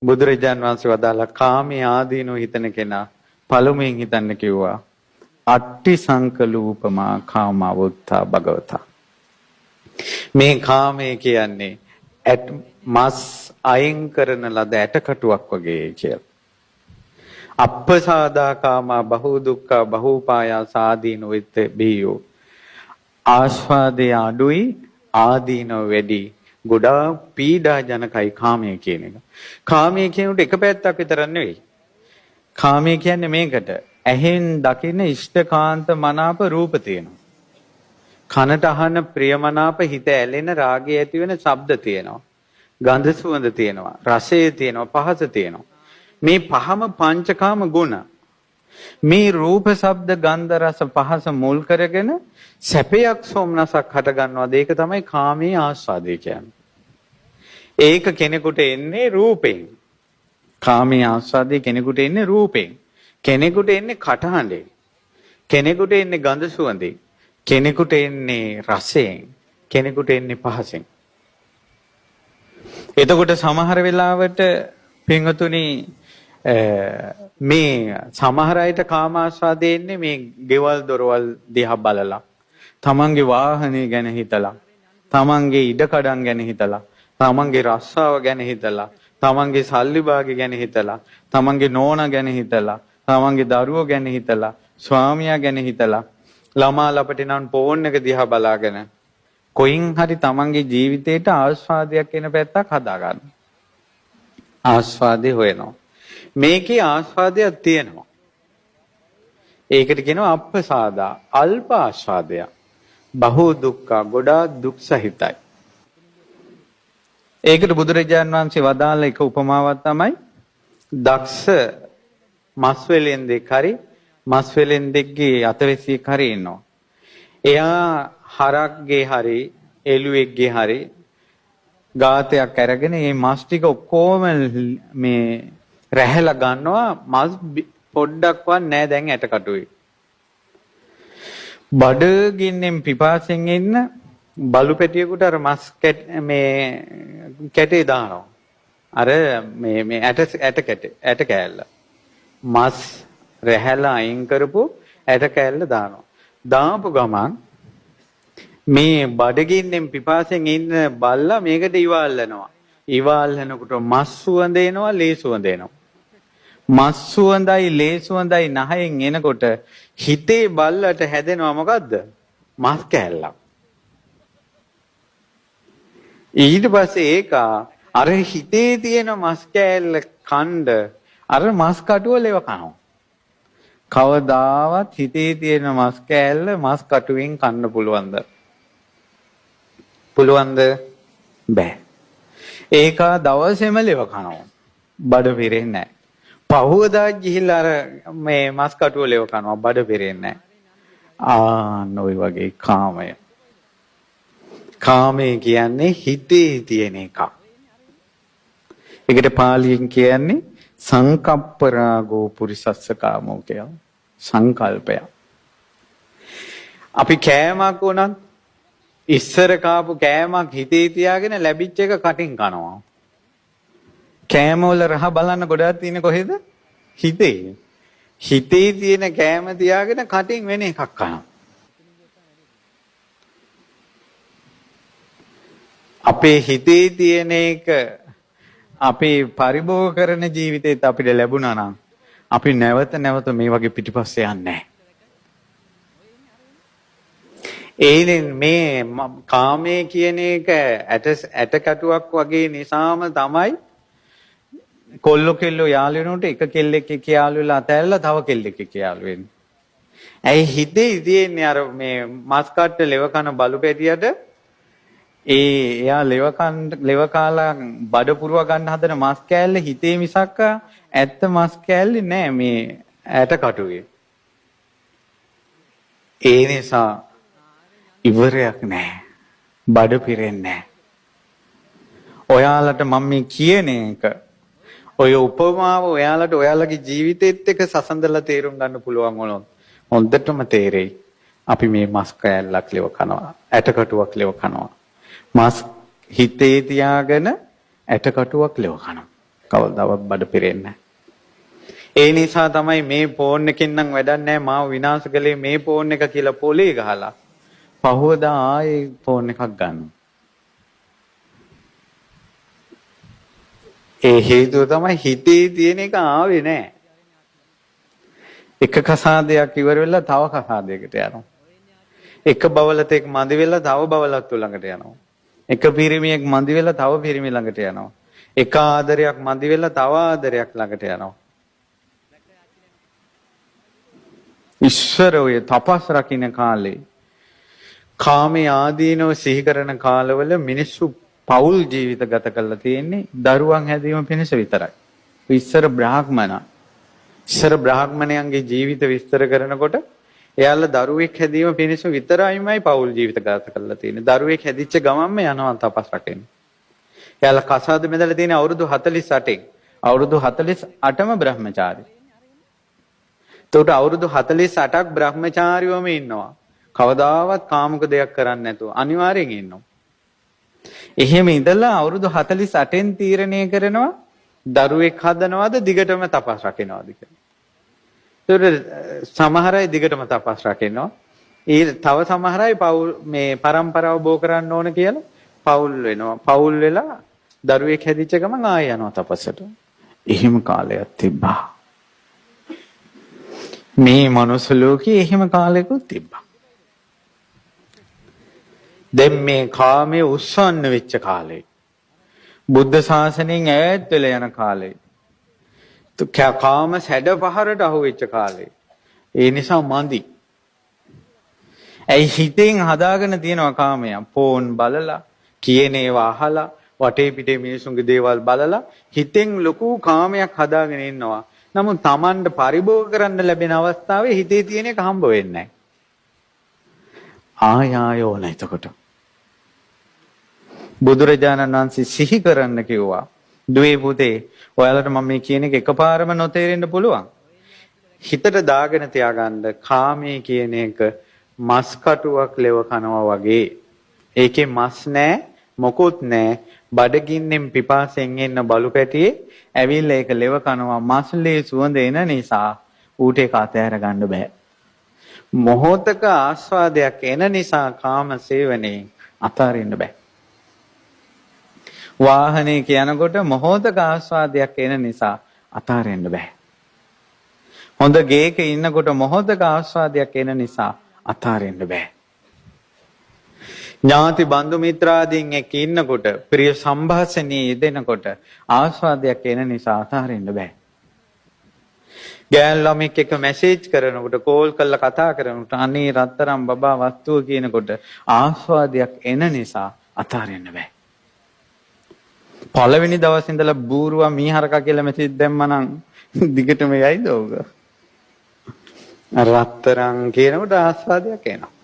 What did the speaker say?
බුදුරජාන් වහන්සේ වදාලා කාමයේ ආදීනෝ හිතන කෙනා පළමුවෙන් හිතන්න කිව්වා අට්ටි සංකලූපමා කාමවුත්තා භගවතා. මේ කාමය කියන්නේ මස් අයින් කරන ලද ඇටකටුවක් වගේ කියලා. අප්පසාදා කාමා බහු දුක්ඛ බහූපායාස ආදීනෝ විත් බියෝ. ආස්වාදයේ අඩුයි ආදීනෝ වැඩි. ගොඩාක් පීඩා ජනකයි කාමය කියන එක. කාමය කියනකොට එක පැත්තක් විතර නෙවෙයි. කාමය කියන්නේ මේකට ඇහෙන් දකින්න ඉෂ්ඨකාන්ත මනාප රූප තියෙනවා. කනට අහන ප්‍රියමනාප හිත ඇලෙන රාගය ඇති වෙන ශබ්ද තියෙනවා. ගන්ධ සුවඳ තියෙනවා. රසය තියෙනවා. පහස තියෙනවා. මේ පහම පංචකාම ගුණ. මේ රූප ශබ්ද ගන්ධ රස පහස මුල් කරගෙන සැපයක් සොම්නසක් හට ගන්නවාද ඒක තමයි කාමයේ ආස්වාදය කියන්නේ. ඒක කෙනෙකුට එන්නේ රූපෙන්. කාමයේ ආස්වාදය කෙනෙකුට එන්නේ රූපෙන්. කෙනෙකුට එන්නේ කටහඬෙන්. කෙනෙකුට එන්නේ ගඳ සුවඳෙන්. කෙනෙකුට එන්නේ රසයෙන්. කෙනෙකුට එන්නේ පහසෙන්. එතකොට සමහර වෙලාවට පින්වතුනි මේ සමහර අයට කාමාස්වාදය එන්නේ මේ ගෙවල් දොරවල් දිහා බලලා. තමන්ගේ වාහනේ ගැන හිතලා. තමන්ගේ ඉඩකඩම් ගැන හිතලා. තමන්ගේ රස්සාව ගැන හිතලා. තමන්ගේ සල්ලි භාගය ගැන හිතලා. තමන්ගේ නෝනා ගැන හිතලා. තමන්ගේ දරුවෝ ගැන හිතලා. ස්වාමියා ගැන හිතලා. ළමා ලපටිනන් ෆෝන් එක දිහා බලාගෙන කොයින් හරි තමන්ගේ ජීවිතේට ආස්වාදයක් එන පැත්තක් හදා ගන්න. ආස්වාදේ හොයනවා. මේකේ ආස්වාදයක් තියෙනවා. ඒකට කියනවා අප්පසාදා අල්ප ආස්වාදය. බහු දුක්ඛ ගොඩාක් දුක් සහිතයි. ඒකට බුදුරජාන් වහන්සේ වදාළ එක උපමාවක් තමයි දක්ෂ මස් වෙලෙන්දෙක් හරි මස් වෙලෙන්දෙක්ගේ අතවැසියෙක් හරි ඉන්නවා. එයා හරක්ගේ හරි එළුවෙක්ගේ හරි ගාතයක් අරගෙන මේ මස් ටික ඔක්කොම මේ රැහැලා ගන්නවා. මස් පොඩ්ඩක්වත් නැහැ දැන් ඇටකටුවේ. බඩගින්නෙන් පිපාසෙන් ඉන්න බලු පැටියෙකුට අර මස් කැටේ දානවා. අර මේ ඇට කෑල්ල. මස් රැහැලා අයින් කරපු ඇට කෑල්ල දානවා. දාපු ගමන් මේ බඩගින්නෙන් පිපාසෙන් ඉන්න බල්ලා මේකට ඉවල්ලනවා. ඉවල්ලනකොට මස් සුවඳ එනවා, ලේ සුවඳ එනවා. මස් සුවඳයි ලේ සුවඳයි නහයෙන් එනකොට හිතේ බල්ලට හැදෙනවා මොකද්ද? මස් කෑල්ලක්. ඊට පස්සේ ඒක අර හිතේ තියෙන මස් කෑල්ල කණ්ඩ අර මස් කටුව ලෙව කනවා. කවදාවත් හිතේ තියෙන මස් කෑල්ල මස් කටුවෙන් කන්න පුළුවන්ද? පුළුවන්ද? බෑ. ඒක දවසේම ලෙව කනවා. බඩ පිරෙන්නේ නැහැ. පහුවදා ගිහිල්ලා අර මේ මස් කටුව ලෙව කනවා. බඩ පිරෙන්නේ නැහැ. ඔය වගේ කාමය. කාමය කියන්නේ හිතේ තියෙන එකක්. ඒකට පාලියෙන් කියන්නේ සංකප්ප රාගෝ පුරිසස්ස කාමෝ කියලා. සංකල්පය. අපි කෑමක් උනත් ඉස්සර කාපු කෑමක් හිතේ තියාගෙන ලැබිච්ච එක කටින් කනවා. කෑම වල රහ බලන්න ගොඩක් තියෙන කොහෙද? හිතේ. හිතේ තියෙන කෑම තියාගෙන කටින් වෙන එකක් කනවා. අපේ හිතේ තියෙන එක අපේ පරිභෝග කරන ජීවිතේත් අපිට ලැබුණා නම් අපි නැවත නැවත මේ වගේ පිටිපස්සේ යන්නේ නැහැ. ඒනෙන් මේ කාමයේ කියන එක ඇටකටුවක් වගේ නිසාම තමයි කොල්ලෝ කෙල්ලෝ යාළු වෙනකොට එක කෙල්ලෙක් එක්ක යාළු වෙලා අතැල්ලා තව කෙල්ලෙක් එක්ක යාළු වෙන්නේ. ඇයි හිතේ තියෙන්නේ අර මේ මස් කට්ට ලෙව කන බලු පැටියට එයා ලෙව කාලා බඩ පුරව ගන්න හදන මස් කෑල්ල හිතේ මිසක් ඇත්ත මස් කෑල්ලේ නෑ මේ ඇටකටුවේ. ඒ නිසා ඉවරයක් නෑ. බඩ පිරෙන්නේ නෑ. ඔයාලට මම මේ කියන එක ඔය උපමාව ඔයාලට ඔයාලගේ ජීවිතෙත් එක්ක සසඳලා තේරුම් ගන්න පුළුවන් වුණොත් හොඳටම තේරෙයි. අපි මේ මස් කෑල්ලක් ලෙව කනවා. ඇටකටුවක් ලෙව කනවා. මස් හිතේ තියාගෙන ඇටකටුවක් ලෙව කනවා. කවදාවත් බඩ පිරෙන්නේ නැහැ. ඒ නිසා තමයි මේ ෆෝන් එකෙන් නම් වැඩක් නැහැ මාව විනාශ කළේ මේ ෆෝන් එක කියලා පොලේ ගහලා පහවදා ආයේ ෆෝන් එකක් ගන්නවා. ඒ හේතුව තමයි හිතේ තියෙන එක ආවේ නැහැ. එක කසාදයක් ඉවර වෙලා තව කසාදයකට යනවා. එක බවලතෙක් මදි වෙලා තව බවලත් ළඟට යනවා. එක පිරිමියෙක් මදි වෙලා තව පිරිමි ළඟට යනවා. එක ආදරයක් මදි වෙලා තව ආදරයක් ළඟට යනවා. ඉස්සර ඔය තපස් රකින්න කාලේ කාමයේ ආදීනව සිහි කරන කාලවල මිනිස්සු පෞල් ජීවිත ගත කරලා තියෙන්නේ දරුවන් හැදීම පිණිස විතරයි. ඉස්සර බ්‍රාහ්මණයන්ගේ ජීවිත විස්තර කරනකොට එයාලා දරුවෙක් හැදීම පිණිස විතරයිමයි පෞල් ජීවිත ගත කරලා තියෙන්නේ. දරුවෙක් හැදිච්ච ගමන්ම යනවා තපස් රකින්න. එයාලා කසාද බෙදලා තියෙන අවුරුදු 48න්. අවුරුදු 48ම බ්‍රහ්මචාරී. එතකොට අවුරුදු 48ක් බ්‍රහ්මචාරීවම ඉන්නවා. කවදාවත් කාමක දෙයක් කරන්නේ නැතුව අනිවාර්යෙන් ඉන්නවා. එහෙම ඉඳලා අවුරුදු 48න් තීරණය කරනවා දරුවෙක් හදනවද දිගටම තපස් රකින්නවද කියලා. ඒතකොට සමහර අය දිගටම තපස් රකින්නවා. තව සමහර අය මේ પરම්පරාව බෝ කරන්න ඕන කියලා පෞල් වෙනවා. පෞල් වෙලා දරුවෙක් හැදිච්ච ගමන් ආයෙ යනවා තපසට. එහෙම කාලයක් තිබ්බා. මේ මනුස්ස ලෝකේ එහෙම කාලයකුත් තිබ්බා. දැන් මේ කාමයේ උස්සන්න වෙච්ච කාලේ. බුද්ධ ශාසනයෙන් ඈත් වෙලා යන කාලේ. කාම සැඩ පහරට අහු වෙච්ච කාලේ. ඒ නිසා මන්දි. ඇයි හිතෙන් හදාගෙන තියෙනවා කාමය. ෆෝන් බලලා, කියන ඒවා අහලා, වටේ පිටේ මිනිසුන්ගේ දේවල් බලලා හිතෙන් ලොකු කාමයක් හදාගෙන ඉන්නවා. නමුත් Tamanට පරිභෝග කරන්න ලැබෙන අවස්ථාවේ හිතේ තියෙන එක හම්බ වෙන්නේ නැහැ. ආයෝන එතකොට. බුදුරජාණන් වහන්සේ සිහි කරන්න කිව්වා. දුවේ පුතේ ඔයාලට මම මේ කියන එක එකපාරම නොතේරෙන්න පුළුවන්. හිතට දාගෙන තියාගන්න කාමයේ කියන එක මස් කටුවක් ලෙව කනවා වගේ. ඒකේ මස් නැහැ, මොකුත් නැහැ. බඩගින්නෙන් පිපාසයෙන් එන්න බලු පැටියේ ඇවිල්ලා ඒක ලෙව කනවා. මස්ලේ සුවඳ එන නිසා ඌට ඒක අතහැර ගන්න බෑ. මොහොතක ආස්වාදයක් එන නිසා කාම සේවනයේ අතාරින්න බෑ. වාහනේ කියනකොට මොහොතක ආස්වාදයක් එන නිසා අතාරින්න බෑ. හොඳ ගේක ඉන්නකොට මොහොතක ආස්වාදයක් එන නිසා අතාරින්න බෑ. ඥාති බන්දු මිත්‍රාදීන් එක්ක ඉන්නකොට ප්‍රිය සම්භාෂණයේ යෙදෙනකොට ආස්වාදයක් එන නිසා අතාරින්න බෑ. ගෑන් ළමෙක් එක්ක මැසේජ් කරනකොට කෝල් කරලා කතා කරනකොට අනේ රත්තරන් බබා වස්තුව කියනකොට ආස්වාදයක් එන නිසා අතාරින්න බෑ. පළවෙනි දවසේ ඉඳලා බූරුවා මීහරකා කියලා මැසේජ් දැම්මනම් දිගටම යයිද ඕක? රත්තරන් කියනකොට ආස්වාදයක් එනවා.